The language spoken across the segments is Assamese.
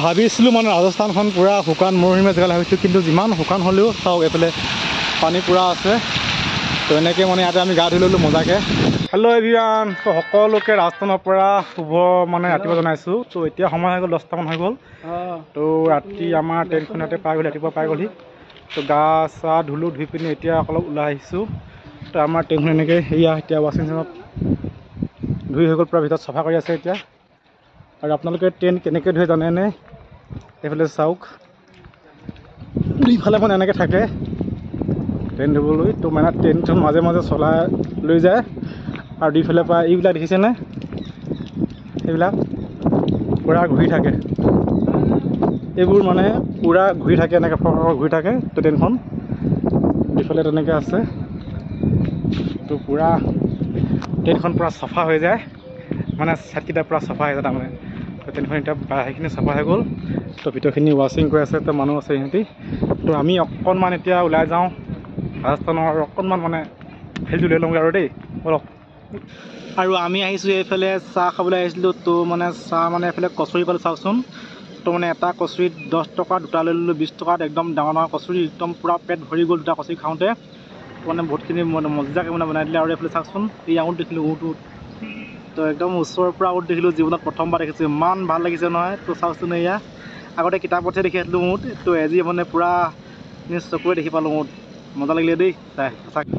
ভাবিছিলোঁ মানে ৰাজস্থানখন পূৰা শুকান মৰুভূমি জেগালৈ ভাবিছোঁ, কিন্তু যিমান শুকান হ'লেও চাওক এইফালে পানী পূৰা আছে। তো এনেকৈ মানে ইয়াতে আমি গা ধুই ল'লোঁ মজাকৈ। হেল্ল' এভৰিৱান, তো সকলোকে ৰাজস্থানৰ পৰা শুভ মানে ৰাতিপুৱা জনাইছোঁ। তো এতিয়া সময় হৈ গ'ল 10টামান হৈ গ'ল। তো ৰাতি আমাৰ ট্ৰেইনখন ইয়াতে পাই গ'ল, ৰাতিপুৱা পাই গ'লহি। তো গা চা ধুলোঁ, ধুই পিনি এতিয়া অলপ ওলাই আহিছোঁ। তো আমাৰ ট্ৰেইনখন এনেকৈ সেয়া এতিয়া ৱাশ্বিং মেচিনত ধুই হৈ গ'ল, পূৰা ভিতৰত চাফা কৰি আছে এতিয়া। আৰু আপোনালোকে ট্ৰেইন কেনেকৈ ধুই জানেনে? এইফালে চাওক, দুইফালে মানে এনেকৈ থাকে ট্ৰেইন ধুবলৈ। তো মানে ট্ৰেইনখন মাজে মাজে চলাই লৈ যায় আৰু দুইফালে পৰা এইবিলাক দেখিছেনে? এইবিলাক পূৰা ঘূৰি থাকে, এইবোৰ মানে পূৰা ঘূৰি থাকে, এনেকৈ ঘূৰি থাকে। তো ট্ৰেইনখন দুইফালে তেনেকৈ আছে। তো পূৰা ট্ৰেইনখন পূৰা চাফা হৈ যায়, মানে ছাইডকেইটা পূৰা চাফা হৈ যায় তাৰমানে। তো ট্ৰেইনখন এতিয়া সেইখিনি চাফা হৈ গ'ল। তো ভিতৰখিনি ৱাশ্বিং কৰি আছে, তো মানুহ আছে সিহঁতি। তো আমি অকণমান এতিয়া ওলাই যাওঁ ৰাজস্থানৰ, আৰু অকণমান মানে হেৰিটো লৈ লওঁগৈ আৰু দেই অলপ। আৰু আমি আহিছোঁ এইফালে চাহ খাবলৈ আহিছিলোঁ। তো মানে চাহ মানে এইফালে কচুৰি পালোঁ, চাওকচোন। তো মানে এটা কচুৰিত 10 টকা, দুটা লৈ ল'লোঁ 20 টকাত। একদম ডাঙৰ ডাঙৰ কচুৰি, একদম পূৰা পেট ভৰি গ'ল দুটা কচুৰি খাওঁতে। মানে বহুতখিনি মজাকৈ মানে বনাই দিলে। আৰু এইফালে চাওকচোন, এই উট দেখিলোঁ, উট। তো একদম ওচৰৰ পৰা উট দেখিলোঁ, জীৱনত প্ৰথমবাৰ দেখিছোঁ, ইমান ভাল লাগিছে নহয়। তো চাওকচোন, এয়া আগতে কিতাপতহে দেখি আছিলোঁ উট, তো আজি মানে পূৰা নিজ চকুৰে দেখি পালোঁ উট। মজা লাগিলে দেই চাই সঁচাকৈ।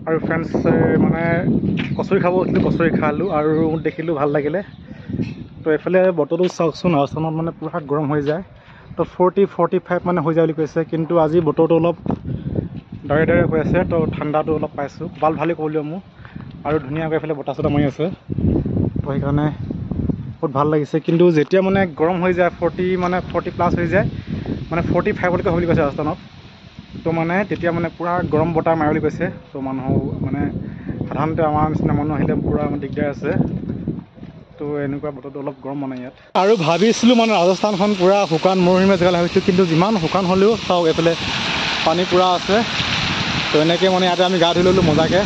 আৰু ফ্ৰেণ্ডছ মানে কচুৰি খাব গৈছিলোঁ, কচুৰি খালোঁ আৰু উট দেখিলোঁ, ভাল লাগিলে। তো এইফালে বতৰটো চাওকচোন, ৰাজস্থানত মানে পূৰা গৰম হৈ যায়। তো 40-45 মানে হৈ যায় বুলি কৈছে, কিন্তু আজি বতৰটো অলপ দৰে দৰে হৈ আছে। তো ঠাণ্ডাটো অলপ পাইছোঁ, ভালেই কৰিলোঁ মোৰ। আৰু ধুনীয়াকৈ এইফালে বতাহ চতাহ মাৰি আছে, তো সেইকাৰণে বহুত ভাল লাগিছে। কিন্তু যেতিয়া মানে গৰম হৈ যায়, 40+ হৈ যায়, মানে 45লৈকে হয় বুলি কৈছে ৰাজস্থানত। তো মানে তেতিয়া মানে পূৰা গৰম বতাহ মাৰে বুলি কৈছে। তো মানুহ মানে সাধাৰণতে আমাৰ নিচিনা মানুহ আহিলে পূৰা দিগদাৰ আছে। তো এনেকুৱা বতৰটো অলপ গৰম মানে ইয়াত। আৰু ভাবিছিলোঁ মানে ৰাজস্থানখন পূৰা শুকান মৰুভূমি জেগালৈ ভাবিছোঁ, কিন্তু যিমান শুকান হ'লেও চাওক এইফালে পানী পূৰা আছে। তো এনেকৈ মানে ইয়াতে আমি গা ধুই ল'লোঁ মজাকৈ,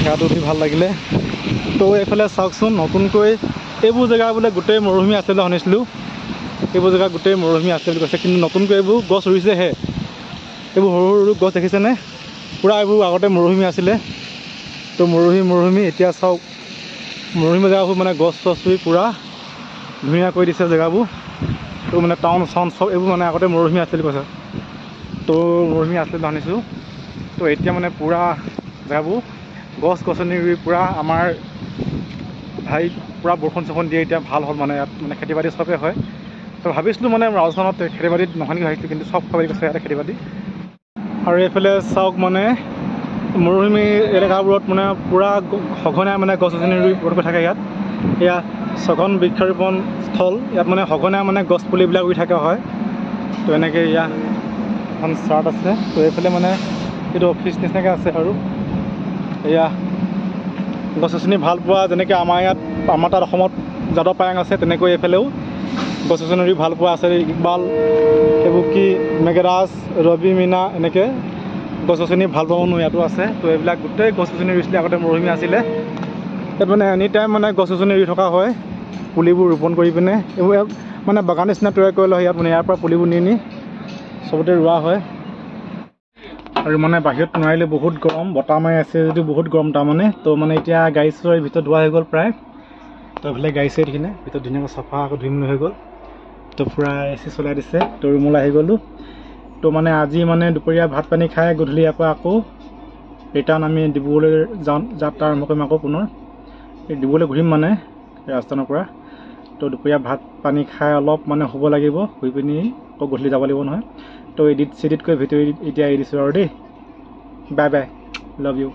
গাটো ধুই ভাল লাগিলে। তো এইফালে চাওকচোন, নতুনকৈ এইবোৰ জেগা বোলে গোটেই মৰুভূমি আছে বুলি শুনিছিলোঁ। এইবোৰ জেগা গোটেই মৰুভূমি আছে বুলি কৈছে, কিন্তু নতুনকৈ এইবোৰ গছ ৰুইছেহে। এইবোৰ সৰু সৰু গছ দেখিছেনে? পূৰা এইবোৰ আগতে মৰুভূমি আছিলে। তো মৰুভূমি এতিয়া চাওক, মৰুভূমি জেগাবোৰ মানে গছ চছ ৰুই পূৰা ধুনীয়া কৰি দিছে জেগাবোৰ। তো মানে টাউন চাউন চব এইবোৰ মানে আগতে মৰুভূমি আছিল বুলি কৈছে। তো মৰুভূমি আছিল বুলি শুনিছোঁ। তো এতিয়া মানে পূৰা জেগাবোৰ গছ গছনি ৰুই পূৰা আমাৰ পূৰা বৰষুণ চৰষুণ দিয়ে, এতিয়া ভাল হ'ল মানে। ইয়াত মানে খেতি বাতি চবেই হয়। তো ভাবিছিলোঁ মানে ৰাজস্থানত খেতি বাতিত নহয় নেকি ভাবিছিলোঁ, কিন্তু চব খাবলৈ কৈছে ইয়াতে খেতি বাতি। আৰু এইফালে চাওক, মানে মৰুভূমি এলেকাবোৰত মানে পূৰা সঘনাই মানে গছ গছনি ৰুই কৈ থাকে ইয়াত। এয়া ছঘন বৃক্ষৰোপণ স্থল, ইয়াত মানে সঘনাই মানে গছ পুলিবিলাক ৰুই থকা হয়। তো এনেকৈ এয়া এখন চাৰ্ট আছে। তো এইফালে মানে এইটো অফিচ নিচিনাকৈ আছে। আৰু এয়া গছ গছনি ভাল পোৱা, যেনেকৈ আমাৰ তাত অসমত যাদৱ পায়েং আছে, তেনেকৈ এইফালেও গছ গছনি ৰুই ভাল পোৱা আছে। ইকবাল, এইবোৰ কি মেঘৰাজ, ৰবি, মীনা, এনেকৈ গছ গছনি ভাল পোৱা মানুহ ইয়াতো আছে। তো এইবিলাক গোটেই গছ গছনি ৰুইছিলে, আগতে মৰুভূমি আছিলে। ইয়াত মানে এনি টাইম মানে গছ গছনি ৰুই থকা হয়, পুলিবোৰ ৰোপণ কৰি পিনে। এইবোৰ মানে বাগান নিচিনা তৈয়াৰ কৰি লোৱা হয় ইয়াত, মানে ইয়াৰ পৰা পুলিবোৰ নি চবতে ৰোৱা হয়। আৰু মানে বাহিৰত নোৱাৰিলে বহুত গৰম, বতাহ মাৰি আছে যদিও বহুত গৰম তাৰমানে। তো মানে এতিয়া গাড়ী চাড়ী ভিতৰত ধোৱা হৈ গ'ল প্ৰায়। তো এইফালে গাড়ী চাড়ী দেখিনে ভিতৰত ধুনীয়াকৈ চাফা আকৌ ধুই মেলি হৈ গ'ল। তো পূৰা AC চলাই দিছে। তো ৰুমলৈ আহি গ'লোঁ। তো মানে আজি মানে দুপৰীয়া ভাত পানী খাই গধূলি ইয়াৰ পৰা আকৌ ৰিটাৰ্ণ আমি ডিব্ৰুগড়লৈ যাত্ৰা আৰম্ভ কৰিম আকৌ পুনৰ। ডিব্ৰুগড়লৈ ঘূৰিম মানে ৰাজস্থানৰ পৰা। তো দুপৰীয়া ভাত পানী খাই অলপ মানে শুব লাগিব, শুই পিনি আকৌ গধূলি যাব লাগিব নহয়। তো এডিট চেডিট কৰি ভিডিঅ' এতিয়া এৰি দিছোঁ আৰু দেই। Bye bye, love you.